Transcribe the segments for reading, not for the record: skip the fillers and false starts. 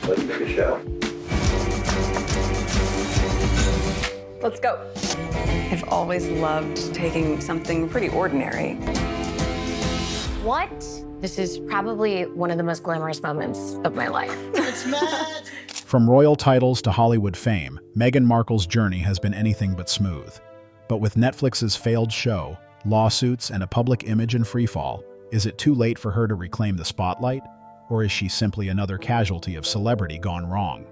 Let's make a show. Let's go. I've always loved taking something pretty ordinary. What? This is probably one of the most glamorous moments of my life. It's mad. From royal titles to Hollywood fame, Meghan Markle's journey has been anything but smooth. But with Netflix's failed show, lawsuits, and a public image in freefall, is it too late for her to reclaim the spotlight? Or is she simply another casualty of celebrity gone wrong?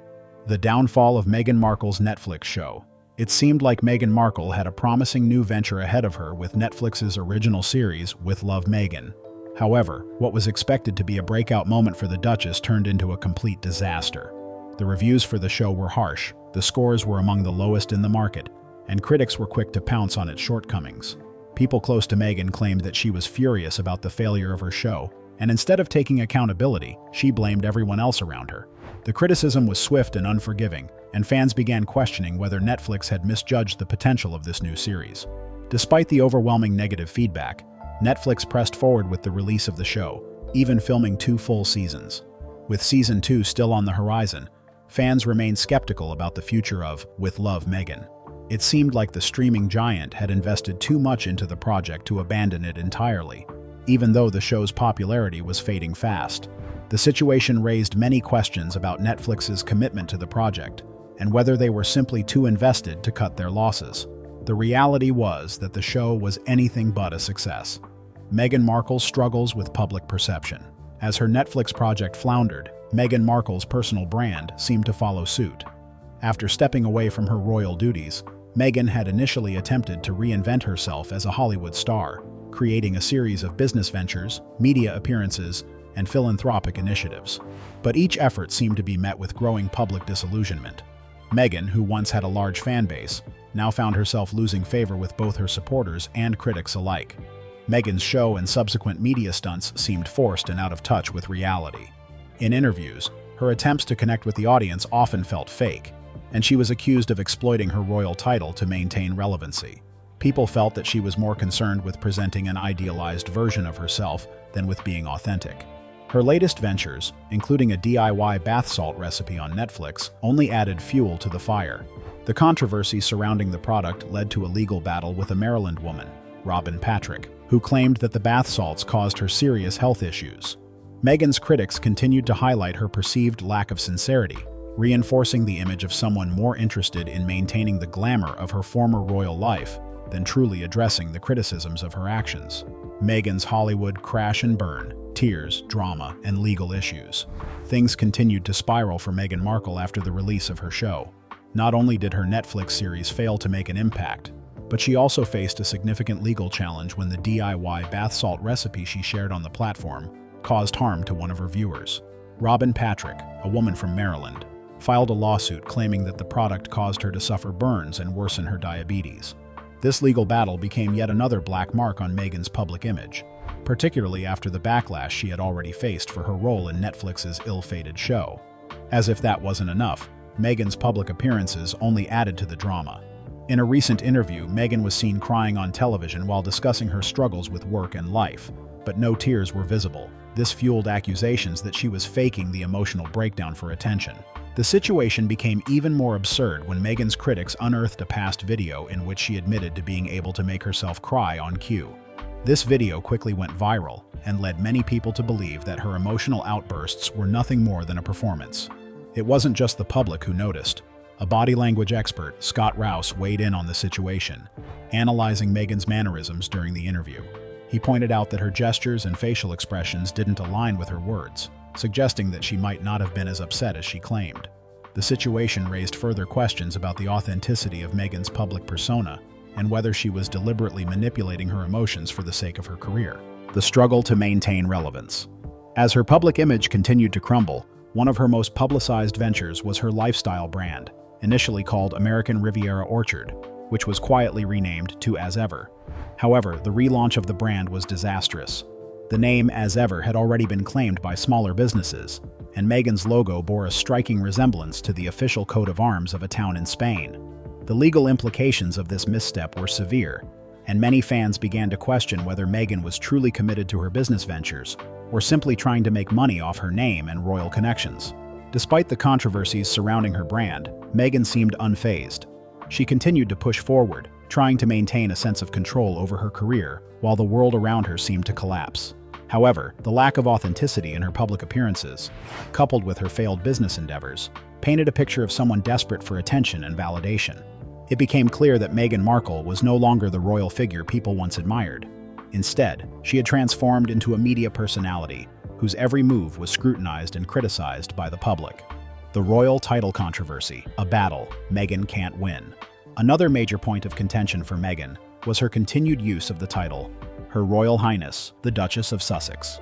The downfall of Meghan Markle's Netflix show. It seemed like Meghan Markle had a promising new venture ahead of her with Netflix's original series, With Love, Meghan. However, what was expected to be a breakout moment for the Duchess turned into a complete disaster. The reviews for the show were harsh, the scores were among the lowest in the market, and critics were quick to pounce on its shortcomings. People close to Meghan claimed that she was furious about the failure of her show, and instead of taking accountability, she blamed everyone else around her. The criticism was swift and unforgiving, and fans began questioning whether Netflix had misjudged the potential of this new series. Despite the overwhelming negative feedback, Netflix pressed forward with the release of the show, even filming 2 full seasons. With Season 2 still on the horizon, fans remained skeptical about the future of With Love, Meghan. It seemed like the streaming giant had invested too much into the project to abandon it entirely, even though the show's popularity was fading fast. The situation raised many questions about Netflix's commitment to the project, and whether they were simply too invested to cut their losses. The reality was that the show was anything but a success. Meghan Markle struggles with public perception. As her Netflix project floundered, Meghan Markle's personal brand seemed to follow suit. After stepping away from her royal duties, Meghan had initially attempted to reinvent herself as a Hollywood star, creating a series of business ventures, media appearances, and philanthropic initiatives. But each effort seemed to be met with growing public disillusionment. Meghan, who once had a large fan base, now found herself losing favor with both her supporters and critics alike. Meghan's show and subsequent media stunts seemed forced and out of touch with reality. In interviews, her attempts to connect with the audience often felt fake, and she was accused of exploiting her royal title to maintain relevancy. People felt that she was more concerned with presenting an idealized version of herself than with being authentic. Her latest ventures, including a DIY bath salt recipe on Netflix, only added fuel to the fire. The controversy surrounding the product led to a legal battle with a Maryland woman, Robin Patrick, who claimed that the bath salts caused her serious health issues. Meghan's critics continued to highlight her perceived lack of sincerity, reinforcing the image of someone more interested in maintaining the glamour of her former royal life than truly addressing the criticisms of her actions. Meghans Hollywood crash and burn, tears, drama, and legal issues. Things continued to spiral for Meghan Markle after the release of her show. Not only did her Netflix series fail to make an impact, but she also faced a significant legal challenge when the DIY bath salt recipe she shared on the platform caused harm to one of her viewers. Robin Patrick, a woman from Maryland, filed a lawsuit claiming that the product caused her to suffer burns and worsen her diabetes. This legal battle became yet another black mark on Meghan's public image, particularly after the backlash she had already faced for her role in Netflix's ill-fated show. As if that wasn't enough, Meghan's public appearances only added to the drama. In a recent interview, Meghan was seen crying on television while discussing her struggles with work and life, but no tears were visible. This fueled accusations that she was faking the emotional breakdown for attention. The situation became even more absurd when Meghan's critics unearthed a past video in which she admitted to being able to make herself cry on cue. This video quickly went viral and led many people to believe that her emotional outbursts were nothing more than a performance. It wasn't just the public who noticed. A body language expert, Scott Rouse, weighed in on the situation, analyzing Meghan's mannerisms during the interview. He pointed out that her gestures and facial expressions didn't align with her words, suggesting that she might not have been as upset as she claimed. The situation raised further questions about the authenticity of Meghan's public persona and whether she was deliberately manipulating her emotions for the sake of her career. The struggle to maintain relevance. As her public image continued to crumble, one of her most publicized ventures was her lifestyle brand, initially called American Riviera Orchard, which was quietly renamed to As Ever. However, the relaunch of the brand was disastrous. The name As Ever had already been claimed by smaller businesses, and Meghan's logo bore a striking resemblance to the official coat of arms of a town in Spain. The legal implications of this misstep were severe, and many fans began to question whether Meghan was truly committed to her business ventures or simply trying to make money off her name and royal connections. Despite the controversies surrounding her brand, Meghan seemed unfazed. She continued to push forward, trying to maintain a sense of control over her career while the world around her seemed to collapse. However, the lack of authenticity in her public appearances, coupled with her failed business endeavors, painted a picture of someone desperate for attention and validation. It became clear that Meghan Markle was no longer the royal figure people once admired. Instead, she had transformed into a media personality whose every move was scrutinized and criticized by the public. The royal title controversy, a battle Meghan can't win. Another major point of contention for Meghan was her continued use of the title, Her Royal Highness, the Duchess of Sussex.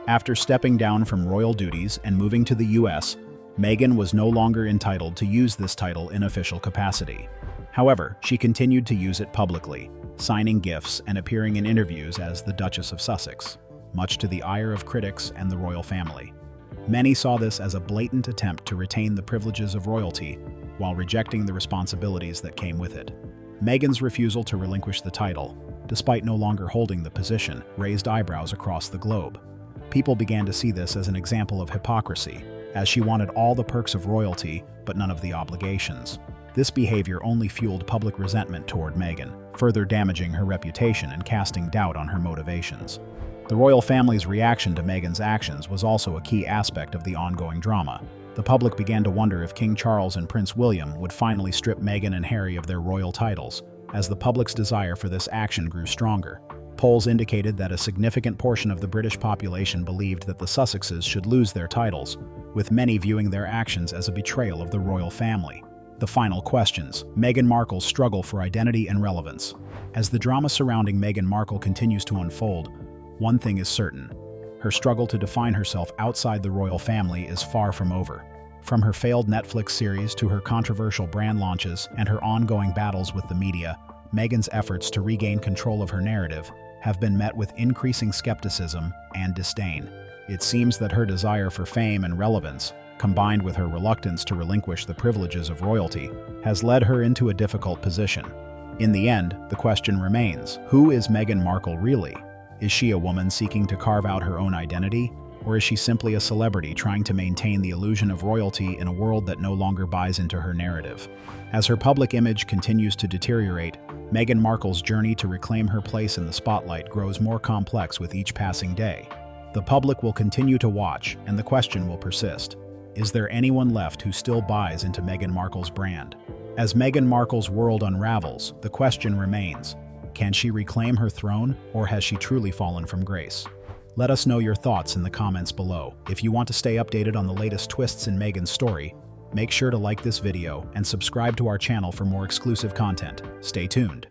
After stepping down from royal duties and moving to the US, Meghan was no longer entitled to use this title in official capacity. However, she continued to use it publicly, signing gifts and appearing in interviews as the Duchess of Sussex, much to the ire of critics and the royal family. Many saw this as a blatant attempt to retain the privileges of royalty while rejecting the responsibilities that came with it. Meghan's refusal to relinquish the title, despite no longer holding the position, raised eyebrows across the globe. People began to see this as an example of hypocrisy, as she wanted all the perks of royalty but none of the obligations. This behavior only fueled public resentment toward Meghan, further damaging her reputation and casting doubt on her motivations. The royal family's reaction to Meghan's actions was also a key aspect of the ongoing drama. The public began to wonder if King Charles and Prince William would finally strip Meghan and Harry of their royal titles, as the public's desire for this action grew stronger. Polls indicated that a significant portion of the British population believed that the Sussexes should lose their titles, with many viewing their actions as a betrayal of the royal family. The final questions: Meghan Markle's struggle for identity and relevance. As the drama surrounding Meghan Markle continues to unfold, one thing is certain: her struggle to define herself outside the royal family is far from over. From her failed Netflix series to her controversial brand launches and her ongoing battles with the media, Meghan's efforts to regain control of her narrative have been met with increasing skepticism and disdain. It seems that her desire for fame and relevance, combined with her reluctance to relinquish the privileges of royalty, has led her into a difficult position. In the end, the question remains: who is Meghan Markle really? Is she a woman seeking to carve out her own identity? Or is she simply a celebrity trying to maintain the illusion of royalty in a world that no longer buys into her narrative? As her public image continues to deteriorate, Meghan Markle's journey to reclaim her place in the spotlight grows more complex with each passing day. The public will continue to watch, and the question will persist: is there anyone left who still buys into Meghan Markle's brand? As Meghan Markle's world unravels, the question remains: can she reclaim her throne, or has she truly fallen from grace? Let us know your thoughts in the comments below. If you want to stay updated on the latest twists in Meghan's story, make sure to like this video and subscribe to our channel for more exclusive content. Stay tuned.